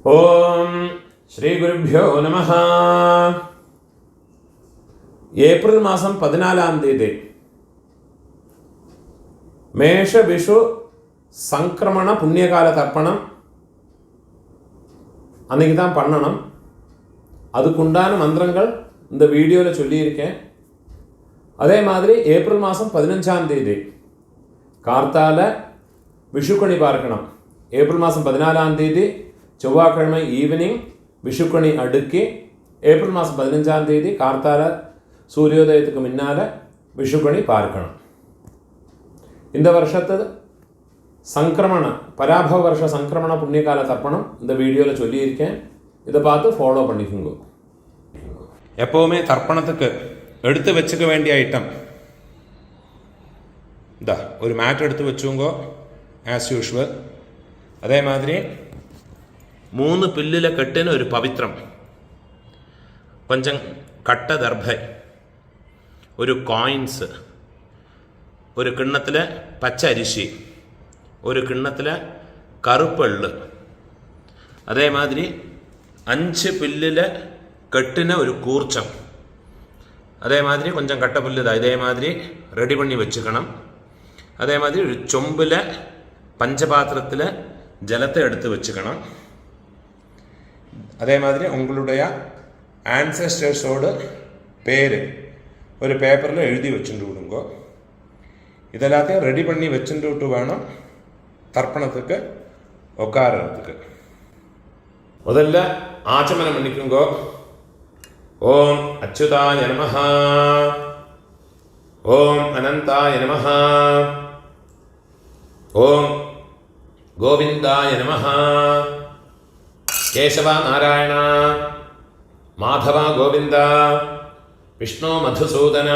ഓം ശ്രീ ഗുരുഭ്യോ നമഃ. ഏപ്രിൽ മാസം 14-ാം തീയതി மேஷ விஷு சங்கிரமண புண்ணியகால தர்ப்பணம் அன்றைக்கி தான் பண்ணணும். அதுக்குண்டான மந்திரங்கள் இந்த வீடியோவில் சொல்லியிருக்கேன். அதே மாதிரி ஏப்ரல் மாதம் 15-ஆம் தேதி கார்த்தால விஷுக்கணி பார்க்கணும். ஏப்ரல் மாதம் 14-ஆம் தேதி செவ்வாய்க்கிழமை ஈவினிங் விஷுக்கணி அடுக்கி ஏப்ரல் மாதம் 15-ஆம் தேதி கார்த்தால சூரியோதயத்துக்கு முன்னால் விஷுக்கணி பார்க்கணும். இந்த வருஷத்து சங்கிரமண பராபவ வருஷ சங்கிரமண புண்ணியகால தர்ப்பணம் இந்த வீடியோவில் சொல்லியிருக்கேன். இதை பார்த்து ஃபாலோ பண்ணிக்கோங்க. எப்போவுமே தர்ப்பணத்துக்கு எடுத்து வச்சுக்க வேண்டிய ஐட்டம் இந்த ஒரு மேட் எடுத்து வச்சுங்கோ ஆஸ் யூஷுவல். அதே மாதிரி 3 பில்லில் கட்டுன்னு ஒரு பவித்திரம், கொஞ்சம் கட்ட தர்பை, ഒരു കോയിൻസ്, ഒരു കിണ്ണത്തിൽ പച്ച അരിശി, ഒരു കിണ്ണത്തിൽ കറുപ്പെള്ള്, അതേമാതിരി 5 പില്ലിൽ കെട്ടിന് ഒരു കൂർച്ചം, അതേമാതിരി കൊഞ്ചം കട്ടപ്പുല്ല് ഇതേമാതിരി റെഡി പണി വെച്ചുക്കണം. അതേമാതിരി ഒരു ചൊമ്പിൽ പഞ്ചപാത്രത്തിൽ ജലത്തെ എടുത്ത് വെച്ചുക്കണം. അതേമാതിരി ഉங்களுடைய ആൻസെസ്റ്റേഴ്സോട് പേര് ഒരു പേപ്പറിൽ എഴുതി വെച്ചിട്ട് വിടുങ്കോ. ഇതെല്ലാத்தையும் ரெடி பண்ணி வச்சுட்டு வேணும் தர்ப்பணத்துக்கு உட்காரத்துக்கு. முதல்ல ஆச்சமனம் பண்ணிக்குங்கோ. ஓம் அச்சுதாய நமஹ, ஓம் அனந்தாய நமஹ, ஓம் கோவிந்தாய நமஹ, கேசவ நாராயண, மாதவ கோவிந்த, விஷ்ணு மதுசூதன,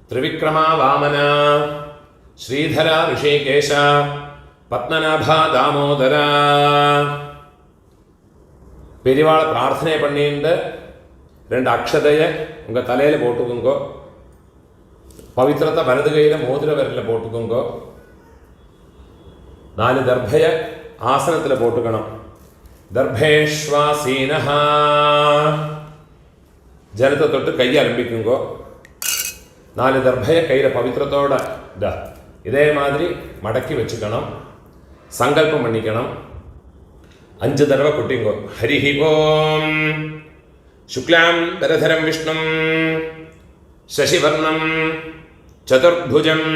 ത്രിവിക്രമ വാമന, ശ്രീധര ഋഷികേശ, പത്മനാഭ ദാമോദര. பெரியவாளை பிரார்த்தனை பண்ணிட்டு 2 அக்ஷதையை உங்கள் தலையில் போட்டுக்குங்கோ. பவித்திரத்தை வலது கையில் மோதிர விரலில் போட்டுக்குங்கோ. 4 தர்பையை ஆசனத்தில் போட்டுக்கணும். தர்பேஷ்வாசீனஹ, ஜலத்தை தொட்டு கையை ஆரம்பிக்குங்கோ. 4 தர்பையை கையில் பவித்திரத்தோட இதே மாதிரி மடக்கி வச்சுக்கணும். சங்கல்பம் பண்ணிக்கணும். 5 தடவை கொட்டிங்கோ. ஹரிஹி ஓம் சுக்லாம் தரதரம் விஷ்ணும் சசிவர்ணம் சதுர்புஜம்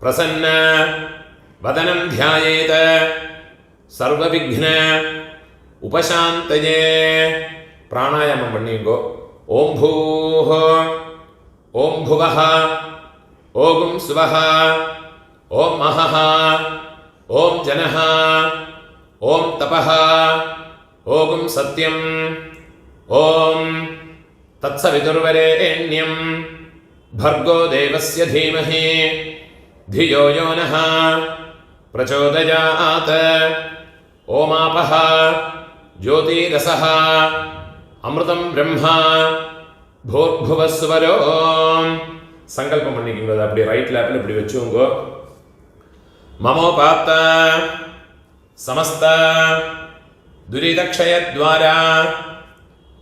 பிரசன்ன வதனம் தியாயேத சர்வவிக்ன உபசாந்தயே. பிராணாயாமம் பண்ணிங்கோ. ஓம் பூஹ, ஓம் புவஹ, ஓம் சுவஹ, ஓம் மஹஹ, ஓம் ஜனஹ, ஓம் தபஹ, ஓம் சத்யம், ஓம் தத்சவிதுர்வரேண்யம் भर्गो देवस्य धीमहि धियो यो नः प्रचोदयात्. ओमापः ज्योतिरसः अमृतं ब्रह्मा भूर्भुवस्वरो. சங்கல்பம் பண்ணிக்கோங்க. அது அப்படி ரைட் லேப்பில் இப்படி வச்சுக்கோங்க. மமோபாத்த சமஸ்த துரிதக்ஷயத்வாரா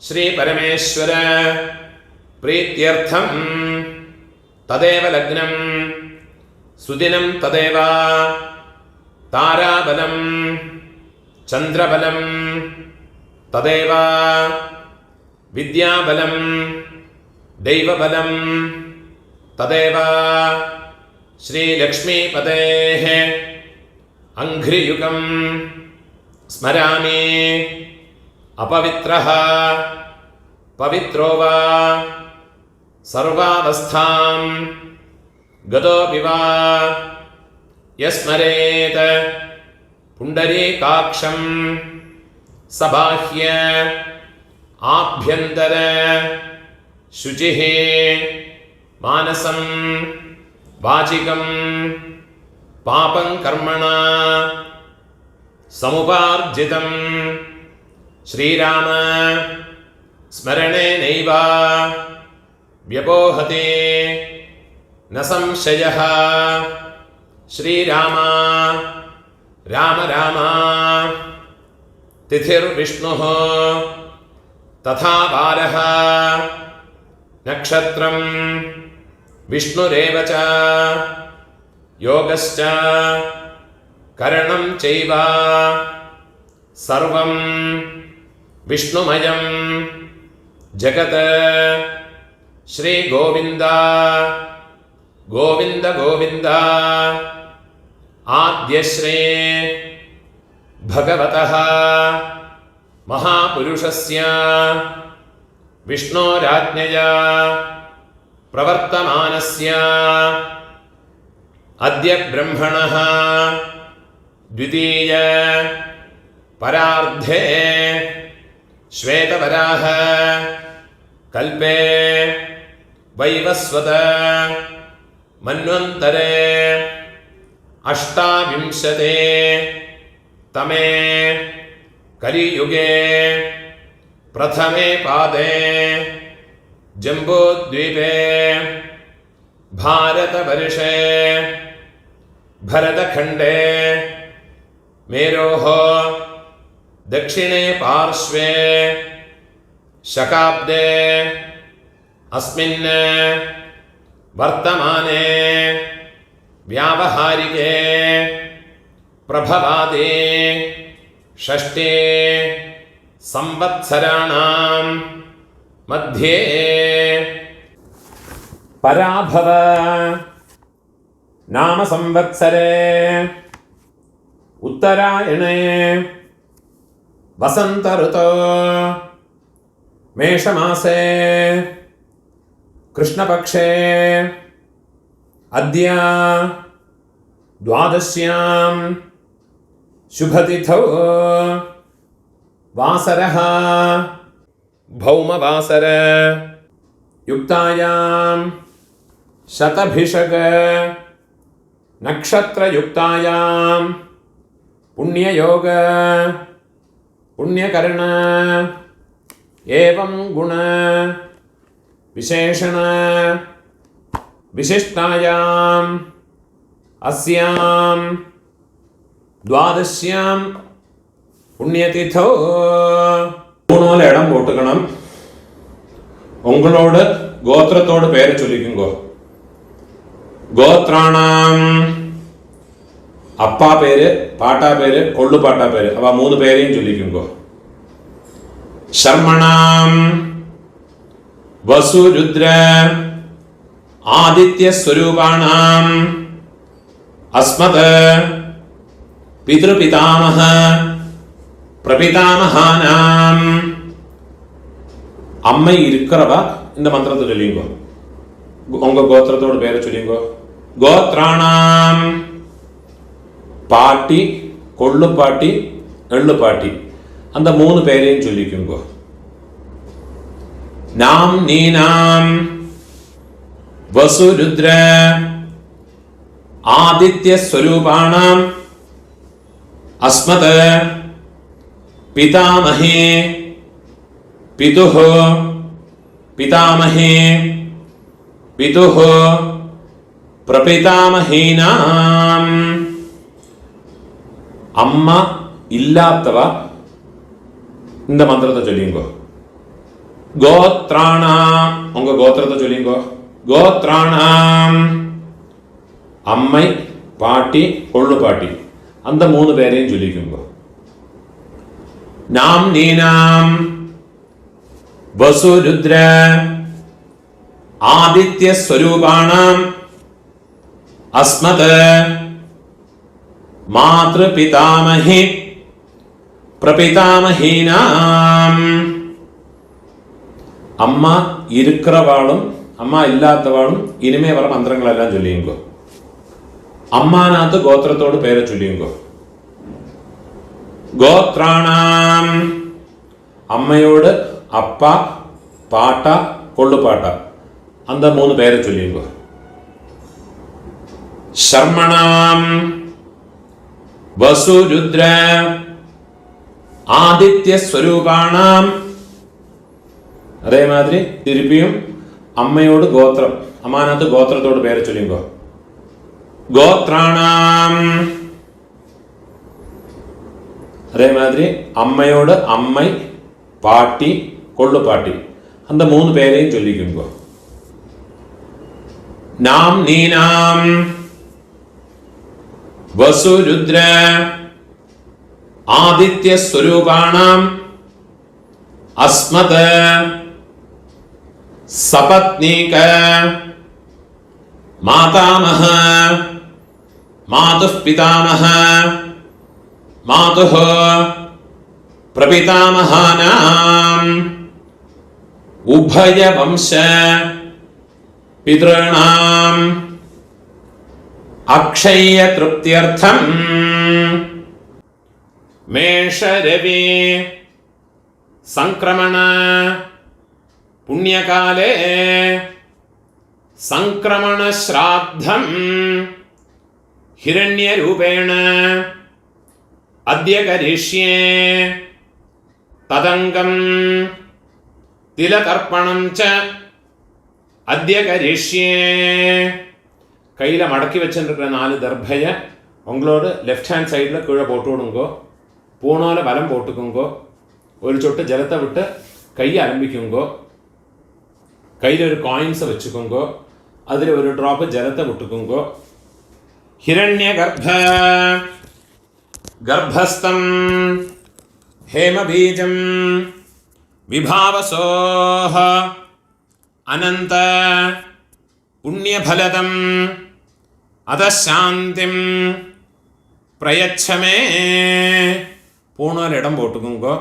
ஸ்ரீ பரமேஸ்வர प्रीत्यर्थं तदेव लग्नं सुदिनं तदेव ताराबलं चन्द्रबलं तदेव विद्याबलं दैवबलं तदेव श्रीलक्ष्मीपतेः अङ्घ्रियुगं स्मरामि. अपवित्रः पवित्रो वा सर्वावस्थां गतोऽपि वा यस्मरेत् पुण्डरीकाक्षं सबाह्य आभ्यन्तर शुचिः मानसं वाचिकं पापं कर्मणा समुपार्जितं श्रीराम स्मरणेनैव व्यपोहते न संशयः. श्रीराम राम राम तिथिर्विष्णुः तथा वारः नक्षत्रं विष्णुरेव च योगश्च करणं चैव सर्वं विष्णुमयं जगत् श्रीगोविन्द गोविन्द गोविन्द आद्यश्री भगवतः महापुरुषस्य विष्णोराज्ञया प्रवर्तमानस्य अद्य ब्रह्मणः द्वितीय परार्धे श्वेतवराह कल्पे वैवस्वत मन्वन्तरे अष्टाविंशते तमे कलियुगे प्रथमे पादे जम्बूद्वीपे भारतवर्षे भरतखण्डे मेरोः दक्षिणे पार्श्वे शकाब्दे अस्मिन् वर्तमाने व्यावहारिके प्रभवादि षष्ठे संवत्सराणां मध्ये पराभव नाम संवत्सरे उत्तरायणे वसंत ऋतौ मेषमासे कृष्णपक्षे अद्य द्वादश्यां शुभतिथौ वासरः भौमवासर युक्तायां शतभिषग नक्षत्रयुक्तायां पुण्ययोग पुण्यकर्ण एवं गुण विशेषण विशिष्टायां अस्यां द्वादश्यां புண்ணியதிதோ மூணோல இடம் போட்டுக்கணும். உங்களோட கோத்திரத்தோட பேரை சொல்லிக்குங்கோ. கோத்ராணாம் அப்பா பேரு, பாட்டா பேரு, கொள்ளு பாட்டா பேரு, அவ மூணு பேரையும் சொல்லிக்குங்கோ. சர்மணாம் வசு ருத்ர ஆதித்ய ஸ்வரூபாணாம் அஸ்மத பித்ருபிதாமஹ பிரபிதாமஹானாம் அம்மை இருக்கிறவா இந்த மந்திரத்தை சொல்லிங்கோ. உங்க கோத்திரத்தோட பேரை சொல்லிங்கோ. கோத்ராணாம் பாட்டி, கொள்ளு பாட்டி, எள்ளு பாட்டி, அந்த மூணு பேரையும் சொல்லிக்குங்கோ. நாம் நீனாம் வசு ருத்ர ஆதித்ய ஸ்வரூபாணாம் அஸ்மத पितामहे पितुः पितामहे पितुः प्रपितामहीनाम् अम्मा इल्लात्तवा இந்த மந்திரத்தை சொல்லிங்கோ. கோத்ராணாம் உங்க கோத்திரத்தை சொல்லிங்கோ. கோத்ராணாம் அம்மை, பாட்டி, கொள்ளு பாட்டி, அந்த மூணு பேரையும் சொல்லிக்குங்கோ. நாம் நீனாம் வசு ருத்ர ஆதித்ய ஸ்வரூபாணாம் அஸ்மத மாத்ரு பிதாமஹி பிரபிதாமஹீனாம் அம்மா இருக்கிறவாளும் அம்மா இல்லாதவாளும் இனிமே வர மந்திரங்கள் எல்லாம் சொல்லியுங்கோ. அம்மானாத்து கோத்திரத்தோடு பேரை சொல்லியுங்கோ. கோத்ராணாம் அம்மையோடு அப்பா, பாட்டா, கொள்ளு பாட்டா, அந்த மூணு பேரை சொல்லியுங்கோ. சர்மணாம் வசு ருத்ர ஆதித்ய ஸ்வரூபாணாம், அதே மாதிரி திருப்பியும் அம்மையோடு கோத்திரம், அம்மானாத்து கோத்திரத்தோடு பேரை சொல்லிங்கோ. கோத்ராணாம் அதே அம்மையோடு அம்மை, பாட்டி, கொள்ளு பாட்டி, அந்த 3 பேரையும் சொல்லிக்குங்க. நாம் நீனாம் வசு ருத்ர ஆதித்ய ஸ்வரூபாணாம் அஸ்மத சபத்னீக மாதாமஹ மாதுः பிதாமஹ மாதுः பிரபிதாமஹானாம் உபய வம்ச பித்ருணாம் அக்ஷய திருப்தியர்த்தம் மேஷ ரவி சங்கிரமண புண்ணியகாலே சங்கிரமண ஸ்ராத்தம் ஹிரண்யரூபேண அத்ய கரிஷ்யே ததங்கம் திலதர்ப்பணம் ச அத்ய கரிஷ்யே. கையில் மடக்கி வச்சுருக்கிற 4 தர்பையை உங்களோட லெஃப்ட் ஹேண்ட் சைடில் கீழே போட்டு விடுங்கோ. பூணோல வலம் போட்டுக்குங்கோ. ஒரு சொட்டு ஜலத்தை விட்டு கையை அலம்பிக்குங்கோ. கையில் ஒரு காயின்ஸை வச்சுக்கோங்கோ. அதில் ஒரு ட்ராப்பு ஜலத்தை விட்டுக்குங்கோ. ஹிரண்ய கர்ப்பஸ்தம் ஹேமபீஜம் விபாவசோஹ அனந்த புண்ணியபலதம் அதசாந்திம் பிரயச்சமே. பூணால் இடம் போட்டுக்குங்கோ.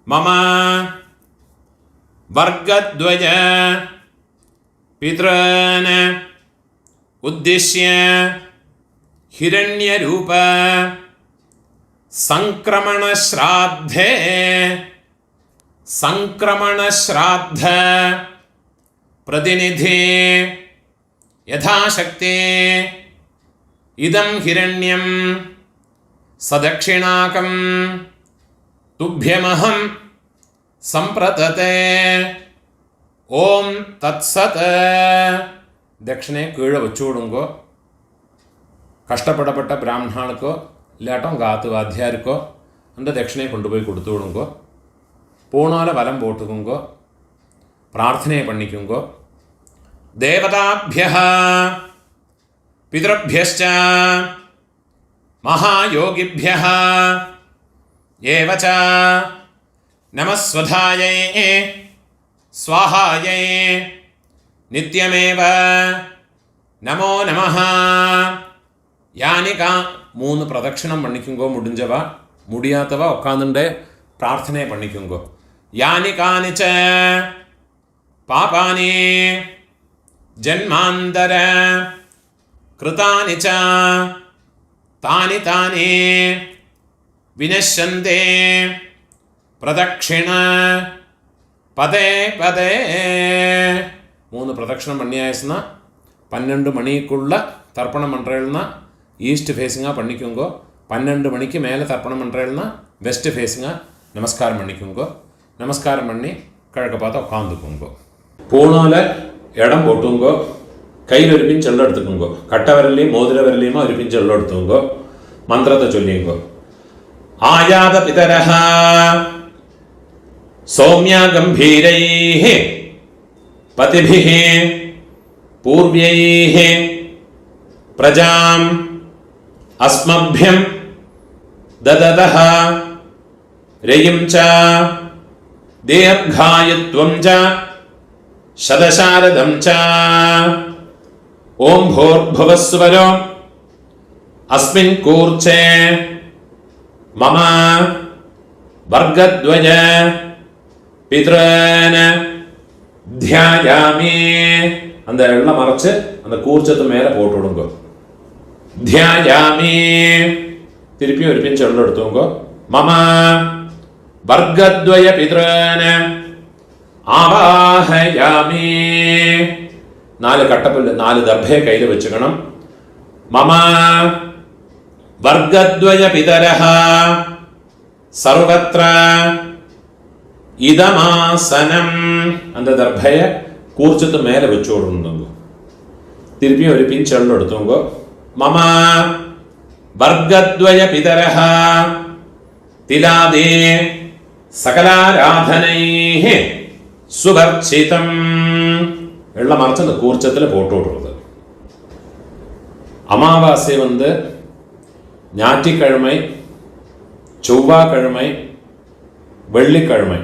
மம வர்க்கத்வய பித்ரன உத்திஷ்ய ஹிரண்யரூப சங்கிரமண ஸ்ராத்தே சங்கிரமண ஸ்ராத்த பிரதிநிதி யதாசக்தி இதம் ஹிரண்யம் சதக்ஷிணாகம் துப்யமஹம் சம்பிரததே. ஓம் தத்சத். தட்சிணை கீழே வச்சு விடுங்கோ. கஷ்டப்படப்பட்ட பிராமணாளுக்கோ இல்லாட்டம் காத்து வாத்தியாருக்கோ அந்த தட்சிணையை கொண்டு போய் கொடுத்து விடுங்கோ. பூணால வலம் போட்டுக்குங்கோ. பிரார்த்தனை பண்ணிக்குங்கோ. தேவதாபியः பிதృभ्यश्च மகாயோகிभ्यः ஏவ ச நமஸ்வதாயை ஸ்வாஹாயை நித்யமேவ நமோ நமஹ. யானிகா 3 பிரதட்சிணம் பண்ணிக்குங்கோ. முடிஞ்சவா, முடியாதவா உட்காந்துட்டே பிரார்த்தனை பண்ணிக்குங்கோ. யானி கானிச்ச பாபானி ஜன்மாந்தர கிருதானி ச தானி தானி வினஷ்யந்தே பிரதட்சிண பதே பதே. 3 பிரதட்சிணம் பண்ணியாச்சுன்னா 12 மணிக்குள்ள தர்ப்பணம் பண்ணுறேன்னா ஈஸ்ட் ஃபேஸிங்காக பண்ணிக்கோங்கோ. 12 மணிக்கு மேலே தர்ப்பணம் பண்ணுறேன்னா வெஸ்ட் ஃபேஸிங்காக நமஸ்காரம் பண்ணிக்கோங்கோ. நமஸ்காரம் பண்ணி கிழக்க பார்த்து உட்காந்துக்குங்கோ. பூணால இடம் போட்டுங்கோ. கையில் ஒரு பின் செல்லம் எடுத்துக்கோங்கோ. கட்ட விரலையும் மோதிர விரலையுமா ஒரு பின் செல்லம் எடுத்துக்கோங்கோ. மந்திரத்தை சொல்லிங்கோ. ஆயாத பிதரஹ சௌமியா கம்பீரைஹ பதிபிஹ பூர்வ்யைஹ பிரஜாம் அஸ்மப்யம் தததஹ ரயும் ச தீர்காயுத்வம் ச சதசாரதம் ச. ஓம் பூர்புவஸ்வரோ அஸ்மின் கூர்ச்சே மம வர்க்கத்வய பித்ரன தியாயாமி. அந்த எல்லாம் மறைச்சு அந்த கூர்ச்சத்து மேலே போட்டு விடுங்க. தியாயாமி. திருப்பி ஒரு பின் சொல்ல எடுத்துங்க. மம வர்க்கத்வய பித்ரன ஆவாஹயாமி. 4 கட்டப்புல்லு 4 தர்பையை கையில் வச்சுக்கணும். மம வர்க்கத்வய பிதரஹ சர்வத்ர இதமாசனம். அந்த தர்பையை கூர்ச்சத்து மேலே வச்சு விடுங்க. திருப்பியும் ஒரு பின் செல்ல எடுத்துங்க. மம வர்க்கத்வய பிதரஹ തിലാദേ സകലാരാധനൈഃ സുഭർച്ചിതം. വെള്ള മറച്ച് കൂർച്ചത്തിൽ പോട്ടോടുള്ളത്. அமாவாசை ஞாயிற்றுக்கிழமை, செவ்வாய்க்கிழமை, வெள்ளிக்கிழமை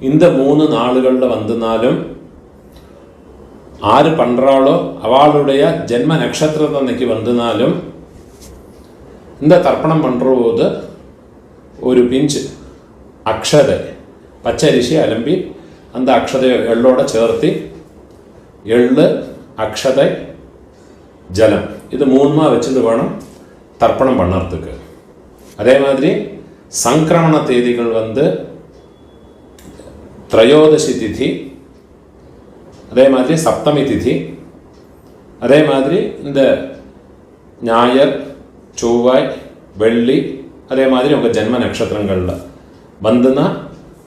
இந்த 3 நாளுகளில் வந்தனாலும் ஆறு பண்றாளோ அவளுடைய ஜென்ம நட்சத்திரத்தை அன்னைக்கு வந்தனாலும் இந்த தர்ப்பணம் பண்ணுற போது ஒரு பிஞ்சு அக்ஷதை பச்சரிசி அலம்பி அந்த அக்ஷதை எள்ளோட சேர்த்து எள்ளு அக்ஷதை ஜலம் இது 3மா வச்சுட்டு வேணும் தர்ப்பணம் பண்ணுறதுக்கு. அதே மாதிரி சங்கிரமண தேதிகள் திரையோதசி திதி, அதே மாதிரி சப்தமி திதி, அதே மாதிரி இந்த ஞாயிறு, செவ்வாய், வெள்ளி, அதே மாதிரி உங்கள் ஜென்ம நட்சத்திரங்களில் வந்துன்னா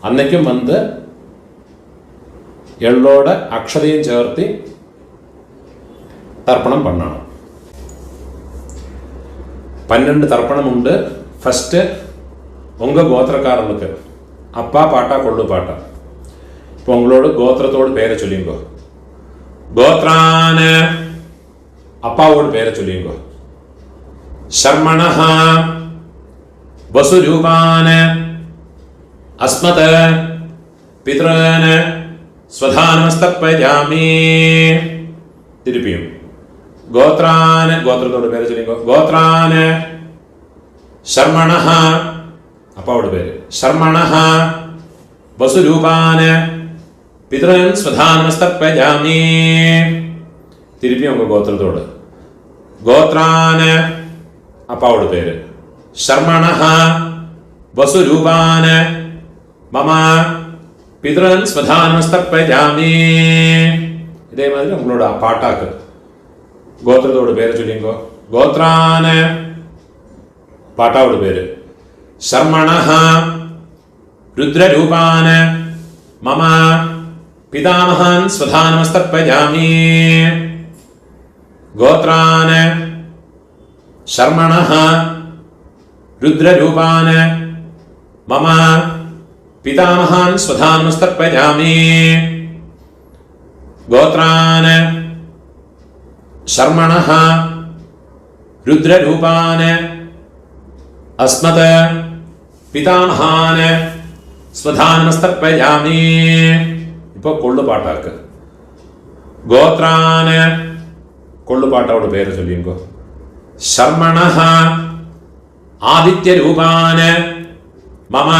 அன்னைக்கும் எள்ளோட அக்ஷதையும் சேர்த்து தர்ப்பணம் பண்ணணும். 12 தர்ப்பணம் உண்டு. ஃபஸ்ட்டு உங்கள் கோத்திரக்காரர்களுக்கு அப்பா பாட்டா கொள்ளு பாட்டா. இப்போ உங்களோட கோத்திரத்தோடு பேரை சொல்லிங்கோ. கோத்ரான அப்பாவோட பேரை சொல்லிங்கோ. சர்மணஹா வசுரூபான அஸ்மத பித்ரான ஸ்வதானமஸ்தப்பயாமி. திருப்பியும் கோத்ரான கோத்திரத்தோட பேரை சொல்லிங்கோ. கோத்ரான சர்மணஹா அப்பாவோட பேரு. சர்மணஹா வசுரூபான பித்ரன் ஸ்வதானமஸ்தப்பயாமி. திருப்பியும் உங்க கோத்திரத்தோடு. கோத்ரான அப்பாவோட பேரு. சர்மணஹா வசுரூபான மம பித்ரன் ஸ்வதானமஸ்தப்பயாமி. இதே மாதிரி உங்களோட பாட்டாக்கு கோத்திரத்தோட பேரை சொல்லிங்கோ. கோத்ரான பாட்டாவோட பேரு. சர்மணஹா ருத்ரரூபான மம பிதாமஹான் ஸ்வதானமஸ்தப்பயாமி. கோத்ரான சர்மணஹா ருத்ரரூபான மம பிதாமஹான் ஸ்வதானமஸ்தப்பயாமி. கோத்ரான சர்மணஹா ருத்ரரூபான அஸ்மத பிதாமஹான ஸ்வதானமஸ்தப்பயாமி. இப்போ கொள்ளு பாட்டாக்கு கோத்ரான கொள்ளு பாட்டாவோட பேரை சொல்லிங்கோ. சர்மணஹா ஆதித்ய ரூபான மம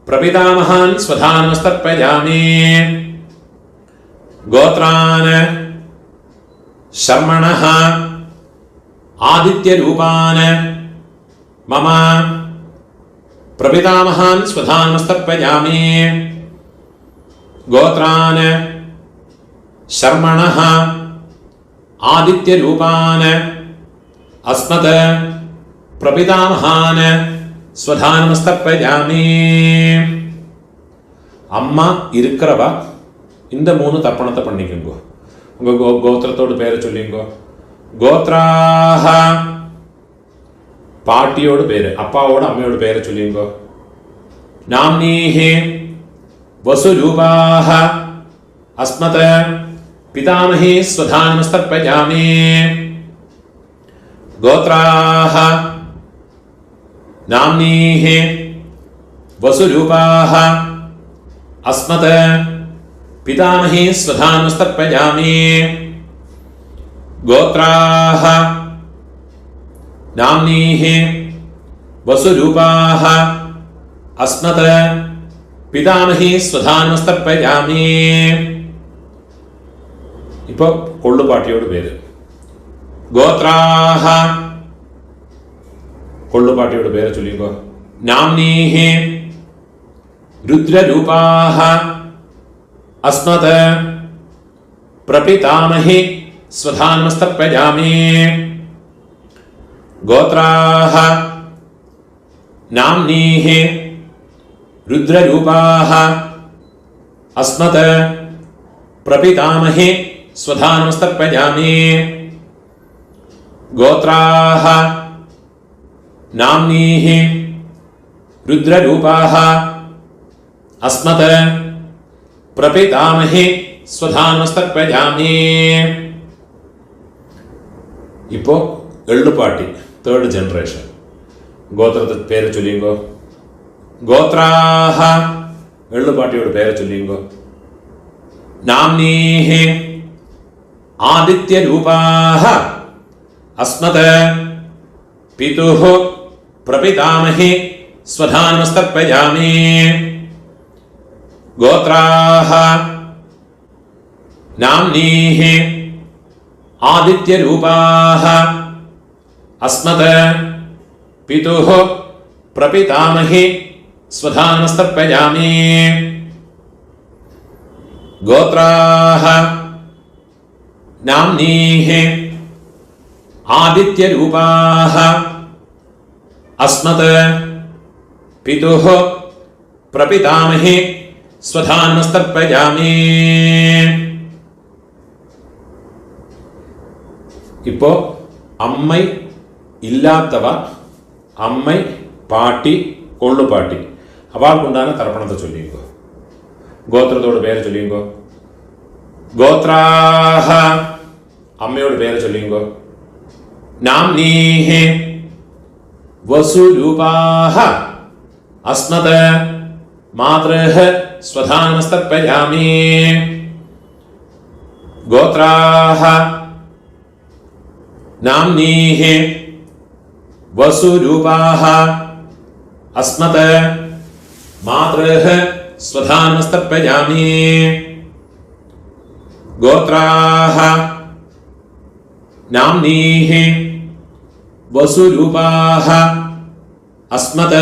பிரபிதாமஹான் ஸ்வதானமஸ்தப்பயாமி. கோத்ரான சர்மணஹா ஆதித்ய ரூபான மம பிரபிதாமஹான் ஸ்வதானமஸ்தப்பயாமி. கோத்ரான சர்மணஹா ஆதித்ய ரூபான அஸ்மத பிரபிதாமஹான் ஸ்வதானமஸ்தப்பயாமி. அம்மா இருக்கிறவா இந்த 3 தர்ப்பணத்தை பண்ணிக்கோங்க. உங்க கோத்திரத்தோட பேரை சொல்லிங்கோ. கோத்ராஹ பாட்டியோட பேரு, அப்பாவோட அம்மையோட பேரை சொல்லிங்கோ. நாம்னீஹி வசுரூபாஹ அஸ்மத பிதாமஹி ஸ்வதானமஸ்தப்பயாமி. கோத்ராஹ நாம்னீஹி வசுரூபாஹ அஸ்மத பிதாமஹி ஸ்வதானமஸ்தப்பயாமி. கோத்ராஹ நாம்னீஹி வசுரூபாஹ அஸ்மத பிதாமஹி ஸ்வதானமஸ்தப்பயாமி. இப்போ கொள்ளு பாட்டியோட பேரு. கோத்ராஹ கொள்ளு பாட்டியோட பேரை சொல்லிங்கோ. நாம்னீஹி ருத்ரரூபாஹ அஸ்மத பிரபிதாமஹி ஸ்வதானமஸ்தப்பயாமி. கோத்ராஹ நாம்னீஹி ருத்ரரூபாஹ அஸ்மத பிரபிதாமஹி ஸ்வதானமஸ்தப்பயாமி. கோத்ராஹ நாம்னீஹி रुद्ररूपाः अस्मत् प्रपितामहे स्वधानमस्तर्पयामि. இப்போ எள்ளுப்பாட்டி தேர்ட் ஜெனரேஷன். கோத்திரத்து பேரை சொல்லிங்கோ. கோத்ராஹ எள்ளுப்பாட்டியோட பேரை சொல்லிங்கோ. நாம்னீஹ ஆதித்யரூபாஹ அஸ்மத் பிதுஹ பிரபிதாமஹே स्वधानमस्तर्पयामि. गोत्राः नाम्नीः आदित्यरूपाः अस्मत् पितुः प्रपितामहे स्वधानमस्तर्पयामि. गोत्राः नाम्नीः आदित्यरूपाः अस्मत् पितुः प्रपितामहे स्वधानमस्तर्पयामि. இப்போ அம்மை இல்லாதவ, அம்மை பாட்டி கொள்ளு பாட்டி அவளுக்கு உண்டான தர்ப்பணத்தை சொல்லிங்கோ. கோத்திரத்தோட பேரை சொல்லிங்கோ. கோத்ராஹ அம்மையோட பேரை சொல்லிங்கோ. நாம்னீஹ वसुरूपाः अस्मत् मातृः स्वधानमस्तर्पयामि. गोत्राः नाम्नीः वसुरूपाः अस्मत् मातृः स्वधानमस्तर्पयामि. गोत्राः नाम्नीः वसुरूपाः अस्मत्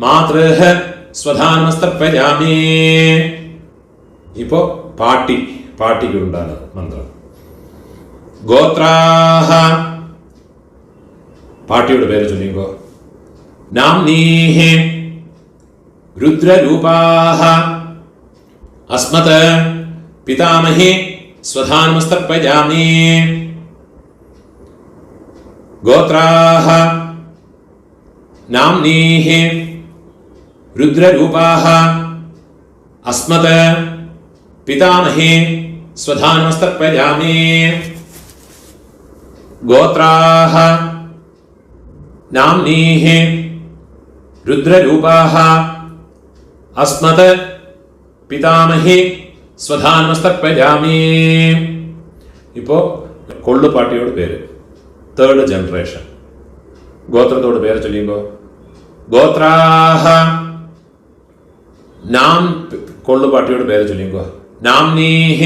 मातृः स्वधानमस्तर्पयामि. இப்போ பாட்டிக்கு உண்டான மந்திரம். கோத்ராஹ பாட்டியோட பேரை சொல்லிங்கோ. நாம்னீஹ रुद्ररूपाः अस्मत् पितामहे स्वधानमस्तर्पयामि. गोत्राः नाम्नीः रुद्ररूपाः अस्मत् पितामहे स्वधानमस्तर्पयामि. गोत्राः नाम्नीः रुद्ररूपाः अस्मत् पितामहे स्वधानमस्तर्पयामि. இப்போ கொள்ளு பாட்டியோட பேரு தேர்ட் ஜெனரேஷன். கோத்திரத்தோட பேரை சொல்லிங்கோ. கோத்ராஹ நாம் கொள்ளு பாட்டியோட பேரை சொல்லிங்கோ. நாம்னீஹ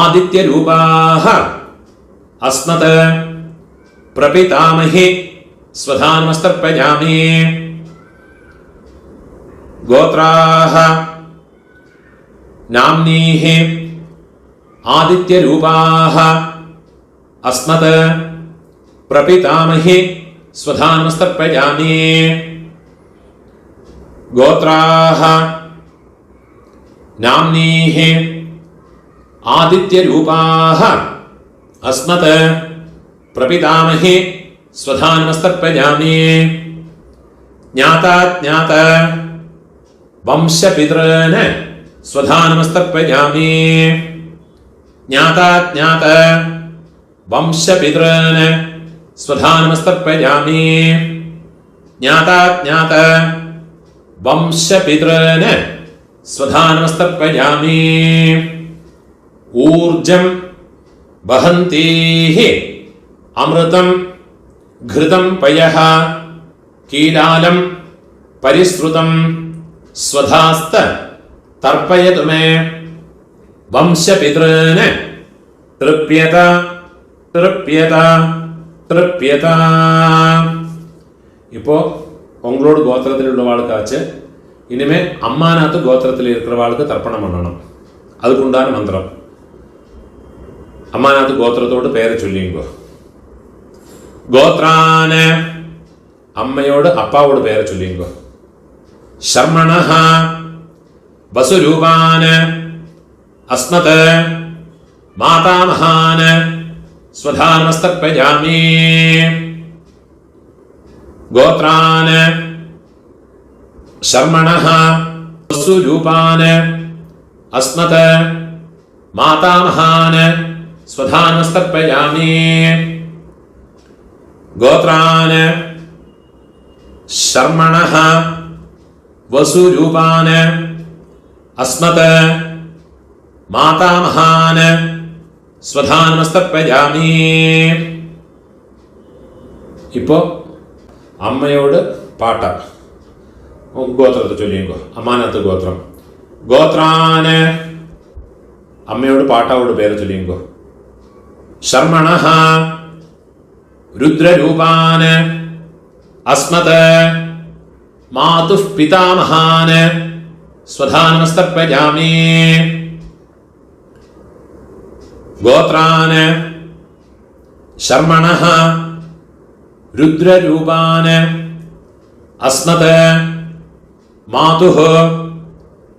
ஆதித்யரூபாः अस्मत् प्रपितामहे स्वधानमस्तर्पयामि. गोत्राः नाम्नीः आदित्यरूपाः अस्मत् प्रपितामहे स्वधानमस्तर्पयामि. गोत्राः नाम्नीः आदित्यरूपाः अस्मत् प्रपितामहे स्वधानमस्तर्पयामि. ज्ञाताज्ञात वंशपितॄन् स्वधानमस्तर्पयामि. ज्ञाताज्ञात वंशपितॄन् स्वधानमस्तर्पयामि. ज्ञाताज्ञात वंशपितॄन् स्वधानमस्तर्पयामि. ऊर्जं वहन्तीः अमृतं घृतं पयः कीलालं परिसृतं स्वधास्त तर्पयतु मे. वंशपितॄन् तृप्यत तृप्यत तृप्यत. இப்போ உங்களோட கோத்திரத்தில் உள்ளவாளுக்காச்சு இனிமே அம்மாநாத்து கோத்திரத்தில் இருக்கிறவாளுக்கு தர்ப்பணம் பண்ணணும். அதுக்கு உண்டான மந்திரம். அம்மாநாத்து கோத்திரத்தோடு பேரை சொல்லிங்கோ. கோத்ரான அம்மையோட அப்பாவோட பேரை சொல்லிங்கோ. शर्मणः वसुरूपान् अस्मत् मातामहान् स्वधानमस्तर्पयामि. गोत्रान् शर्मणः वसुरूपान् अस्मत् मातामहान् स्वधानमस्तर्पयामि। गोत्रान् शर्मणः वसुरूपान् अस्मत् मातामहान् സ്വധാനമസ്തർപ്പയാമി. ഇപ്പോൾ അമ്മയോട് പാട്ട ഗോത്രത്തെ ചൊല്ലിക്കോ. അമ്മാനത്ത് ഗോത്രം. ഗോത്രാന് അമ്മയോട് പാട്ടാവോട് പേര് ചൊല്ലിക്കോ. ശർമ്മണഃ രുദ്രരൂപാന് അസ്മത് മാതുഃ പിതാമഹാന് സ്വധാനമസ്തർപ്പയാമി. गोत्रान् शर्मणः रुद्ररूपान् अस्मत् मातुः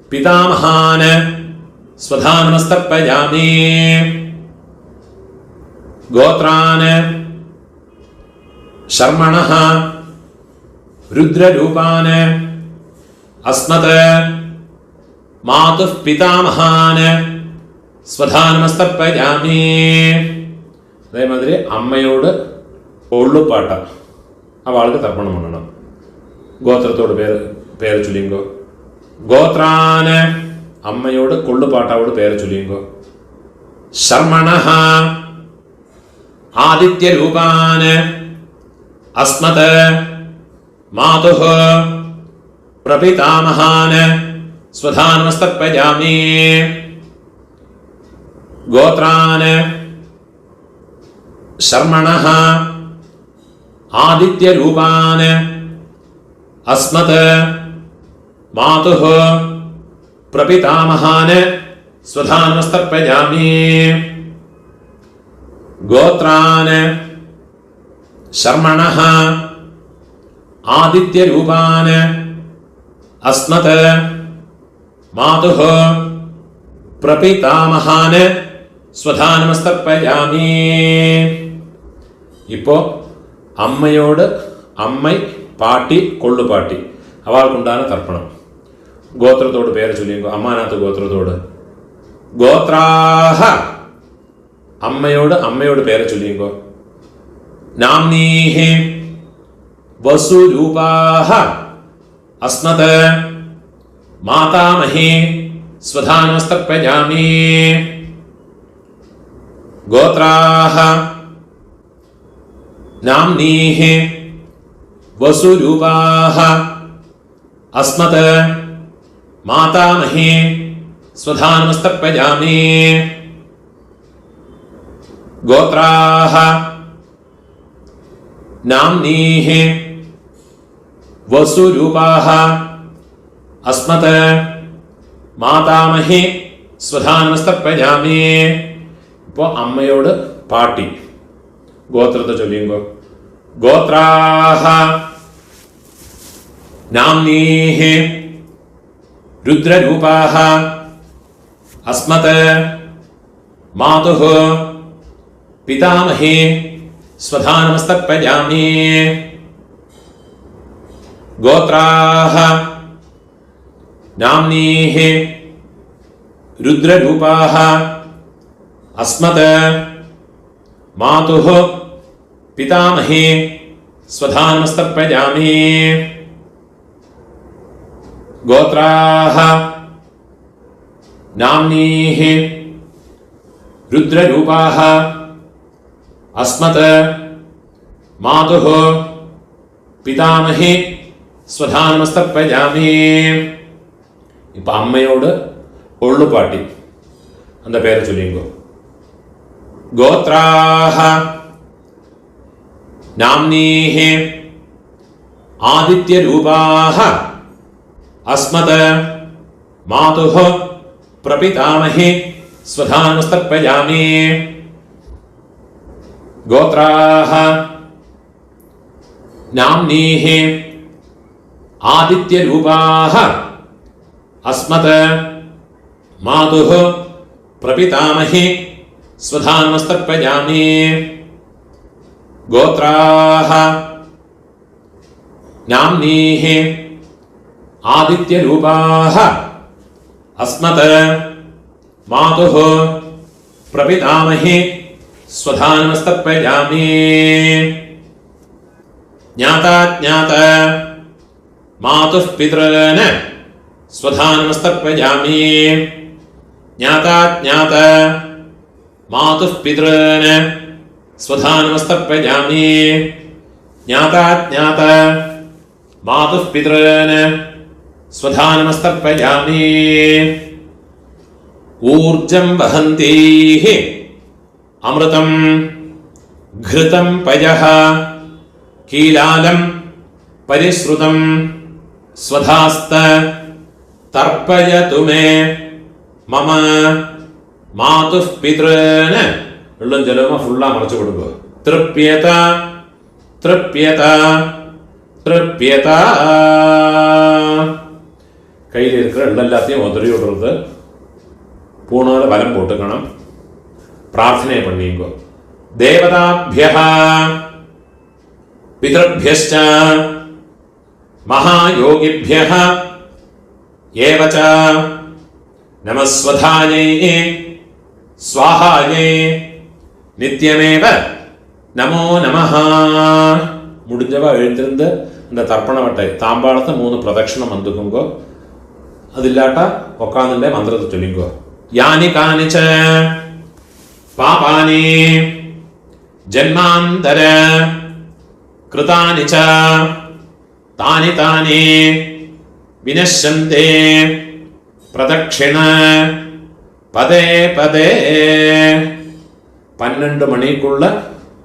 पितामहान् स्वधानमस्तर्पयामि. गोत्रान् शर्मणः रुद्ररूपान् अस्मत् मातुः पितामहान् സ്വധാനമസ്തർപ്പയാമി. അതേമാതിരി അമ്മയോട് കൊള്ളുപാട്ട അവൾക്ക് തർപ്പണം பண்ணണം. ഗോത്രത്തോട് പേര് ചൊല്ലിങ്കോ. ഗോത്രാന് അമ്മയോട് കൊള്ളുപാട്ടാവോട് പേര് ചൊല്ലിങ്കോ. ശർമ്മണഃ ആദിത്യരൂപാന് അസ്മത് മാതുഃ പ്രപിതാമഹാന് സ്വധാനമസ്തർപ്പയാമി. गोत्रान् शर्मणः आदित्यरूपान् अस्मत् मातुः प्रपितामहान् स्वधानमस्तर्पयामि. गोत्रान् शर्मणः आदित्यरूपान् अस्मत् मातुः प्रपितामहान् സ്വധാനമസ്തർപ്പയാമി. ഇപ്പോൾ അമ്മയോട് അമ്മ പാട്ടി കൊള്ളുപാട്ടി അവൾക്കുണ്ടാകുന്ന തർപ്പണം. ഗോത്രത്തോട് പേര് ചൊല്ലിക്കോ. അമ്മാനത്ത് ഗോത്രത്തോട്. ഗോത്രാഹ അമ്മയോട് പേര് ചൊല്ലിക്കോ. നാംനീഹി വസുരൂപാഹ അസ്മത് മാതാമഹി സ്വധാനമസ്തർപ്പയാമി. गोत्राः नाम्नीः वसुरूपाः अस्मत् मातामही स्वधानमस्तर्पयामि. गोत्राः नाम्नीः वसुरूपाः अस्मत् मातामही स्वधानमस्तर्पयामि. ഇപ്പോൾ അമ്മയോട് പാട്ടി ഗോത്രത്തെ ചൊല്ലിങ്കോ. ഗോത്രാഹ നാംനീഃ രുദ്രരൂപാഹ അസ്മത് മാതുഃ പിതാമഹി സ്വധാനമസ്തർപ്പയാമി. ഗോത്രാഹ നാംനീഃ രുദ്രരൂപാഹ अस्मत् मातुः पितामही स्वधानमस्तर्पयामि. गोत्राः नाम्नीः रुद्ररूपाः अस्मत् मातुः पितामही स्वधानमस्तर्पयामि. ഇപ്പം അമ്മയോട് കൊള്ളുപാട്ടി அந்த പേര് ചൊല്ലിങ്കോ. गोत्राः नाम्नीः आदित्यरूपाः अस्मत् मातुः प्रपितामही स्वधानमस्तर्पयामि. गोत्राः नाम्नीः आदित्यरूपाः अस्मत् मातुः प्रपितामही स्वधानमस्तर्पयामि. गोत्राः नाम्नीः ആദിത്യരൂപാः അസ്മത് മാതുഃ പ്രപിതാമഹി സ്വധാനമസ്തർപ്പയാമി. ജ്ഞാതാജ്ഞാത മാതുഃ പിതॄൻ സ്വധാനമസ്തർപ്പയാമി. ജ്ഞാതാജ്ഞാത മാതുഃ പിതॄൻ സ്വധാനമസ്തർപ്പയാമി. ജ്ഞാതാജ്ഞാത മാതുഃ പിതॄൻ സ്വധാനമസ്തർപ്പയാമി. ഊർജം വഹന്തീഃ അമൃതം ഘൃതം പയഃ കീലാലം പരിശ്രുതം സ്വധാസ്ത തർപ്പയതു മേ മമ മാതുഃ പിതॄൻ. വെള്ളം ജലമ ഫുള്ളാ മറച്ചു കൊടുക്കുക. തൃപ്യത തൃപ്യത തൃപ്യത. கையில் இருக்கிற எல்லாத்தையும் உதறி விடுறது. பூணால வலம் போட்டுக்கணும். பிரார்த்தனை பண்ணிங்கோ. தேவதாபியः பிதృभ्यश्च மகாயோகிभ्यः ஏவ ச நமஸ்வதாயை ஸ்வாஹாயை நித்யமேவ நமோ நமஹ. முடிஞ்சவா எழுந்திருந்து இந்த தர்ப்பண வட்டை தாம்பாளத்தை 3 பிரதட்சணம் வந்துக்குங்கோ. അതില്ലാട്ട ഒക്കാന്നിന്റെ മന്ത്രത്തെ ചൊല്ലിക്കോ. യാനി കാനിച പാപാനി ജന്മാന്തര കൃതാനി ച താനി താനി വിനശ്യന്തെ പ്രദക്ഷിണ പദേ പദേ. 12 மணிக்குள்ள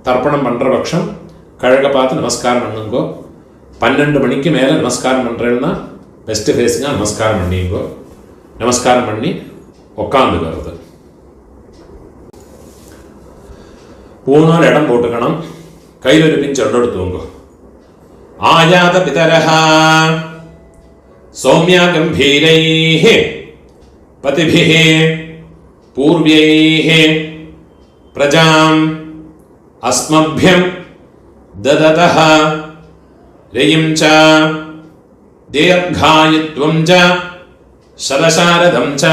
தர்ப்பணம் பண்ற பட்சம் கழக பார்த்து நமஸ்காரம் பண்ணுங்கோ. 12 மணிக்கு மேல நமஸ்காரம் பண்றேன்னா பெஸ்ட் ஃபேஸுங்க நமஸ்காரம் பண்ணிங்கோ. நமஸ்காரம் பண்ணி உக்காந்துக்கிறது. பூணால் இடம் போட்டுக்கணும். கையில் ஒரு பிஞ்சு எள்ளு எடுத்துங்க. ஆயாத பிதரஹ சௌமியா கம்பீரைஹ பதிபிஹ பூர்வைஹ பிரஜாம் அஸ்மभ्यம் தததஹ ரயம் ச தீர்காயுத்வம் ச சதசாரதம் ச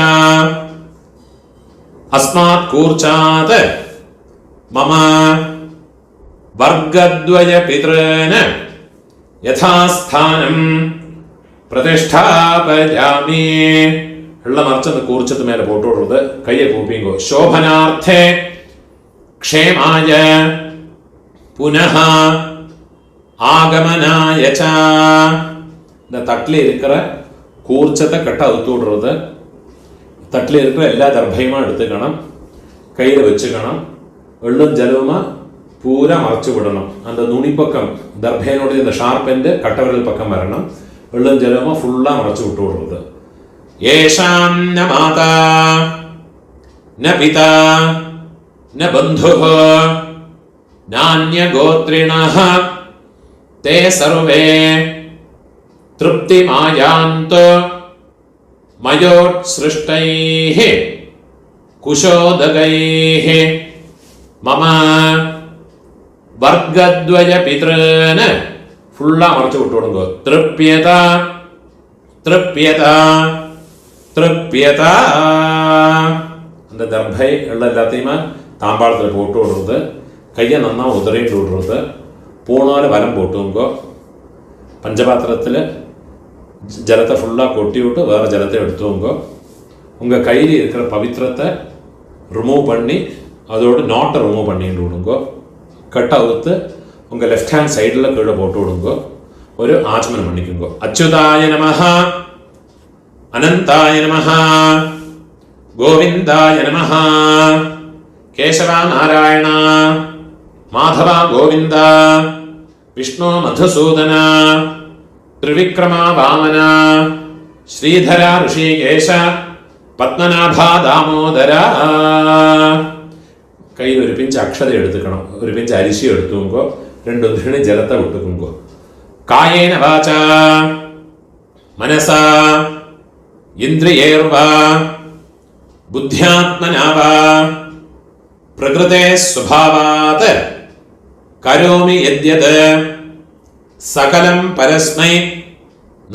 அஸ்மாத் கூர்ச்சாத் மம வர்க்கத்வய பித்ரேன யதாஸ்தானம் பிரதிஷ்டாபயாமி. உள்ள மறைச்சு அந்த கூர்ச்சத்து மேல போட்டு விடுறது. கையை கூப்பிங்கோ. சோபனார்த்தே க்ஷேமாய புனः ஆகமனாய ச. இந்த தட்டில் இருக்கிற கூர்ச்சத்தை கட்ட அவுத்து விடுறது. தட்டில் இருக்கிற எல்லா தர்பையுமா எடுத்துக்கணும். கையில் வச்சுக்கணும். வெள்ளும் ஜலவுமா பூரா மறைச்சு விடணும். அந்த நுனிப்பக்கம் தர்பையனுடைய இந்த ஷார்ப் எண்டு கட்டவிரல் பக்கம் வரணும். வெள்ளும் ஜலவுமா ஃபுல்லா மறைச்சு விட்டு விடுறது. ஏஷாம் ந மாதா ந பிதா ந பந்துः நான்ய கோத்ரிணः தே சர்வே திருப்திமாயாந்தோ மயோத்ஸ்ருஷ்டைः குஷோதகைः மம வர்க்கத்வய பித்ரேன. ஃபுல்லா மறைச்சு விட்டு விடுங்க. திருப்யதா திருப்யதா திருப்யதா. அந்த தர்பை எல்லாத்தையுமே தாம்பாளத்தில் போட்டு விடுறது. கையை நன்னா உதறிட்டு விடுறது. பூணால வலம் போட்டுங்கோ. பஞ்சபாத்திரத்தில் ஜலத்தை ஃபுல்லாக கொட்டி விட்டு வேறு ஜலத்தை எடுத்துவோங்கோ. உங்கள் கையில் இருக்கிற பவித்திரத்தை ரிமூவ் பண்ணி அதோடு நாட்டை ரிமூவ் பண்ணிட்டு விடுங்கோ. கட்டை அவுத்து உங்கள் லெஃப்ட் ஹேண்ட் சைடில் கீழே போட்டு விடுங்கோ. ஒரு ஆச்சமனம் பண்ணிக்குங்கோ. அச்சுதாய நமஹ அனந்தாய நமஹ கோவிந்தாய நமஹ கேசவா நாராயண மாதவா கோவிந்த விஷ்ணு மதுசூதன த்ரிவிக்ரமா வாமன ஸ்ரீதர ரிஷிகேஷ பத்மநாபா தாமோதர. கையில் ஒரு பிஞ்சு அக்ஷதை எடுத்துக்கணும். ஒரு பிஞ்சு அரிசி எடுத்துங்கோ. 2 உதிரணி ஜலத்தை விட்டுக்குங்கோ. காயேன வாசா மனசா இந்திரியேர்வா புத்தியாத்மனா வா பிரகிருதே ஸ்வபாவாத் கரோமி யத்யத் சகலம் பரஸ்மை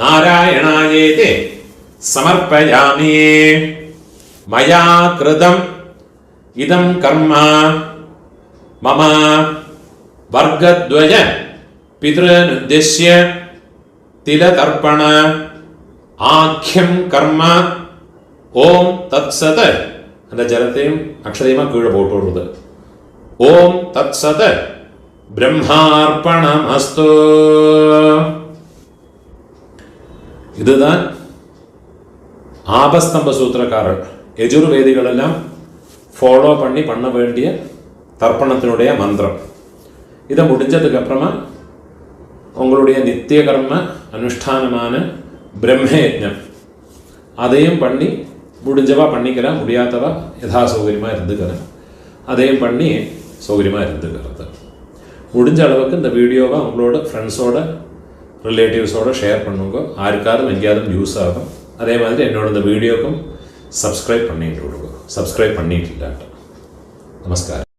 നാരായണായേതി സമർപ്പയാമി. മയാ കൃതം ഇദം കർമ്മ മമ വർഗദ്വയ പിതൃനുദ്ദിശ്യ തിലതർപ്പണ ആഖ്യം കർമ്മ. ഓം തത്സത്. എൻ്റെ ജലത്തെയും അക്ഷരയുമാ കീഴെ പോട്ടുള്ളത്. ഓം തത്സത് ബ്രഹ്മാർപ്പണമസ്തു. இதுதான் ஆபஸ்தம்ப சூத்திரக்காரர் யஜுர்வேதிகளெல்லாம் ஃபாலோ பண்ண வேண்டிய தர்ப்பணத்தினுடைய மந்திரம். இதை முடிஞ்சதுக்கு அப்புறமா உங்களுடைய நித்திய கர்ம அனுஷ்டானமான பிரம்மயஜம் அதையும் பண்ணி முடிஞ்சவா பண்ணிக்கலாம், முடியாதவா யதா சௌகரியமாக இருந்துக்கிறேன், அதையும் பண்ணி சௌகரியமாக இருந்துக்கிறது. முடிஞ்ச அளவுக்கு இந்த வீடியோவை உங்களோட ஃப்ரெண்ட்ஸோட ரிலேட்டிவ்ஸோட ஷேர் பண்ணுங்க. யாருக்காரும் எங்கேயாவது யூஸ் ஆகும். அதே மாதிரி என்னோட இந்த வீடியோக்கும் சப்ஸ்கிரைப் பண்ணிட்டு விடுங்க. சப்ஸ்கிரைப் பண்ணிட்டு இல்லாட்ட. நமஸ்காரம்.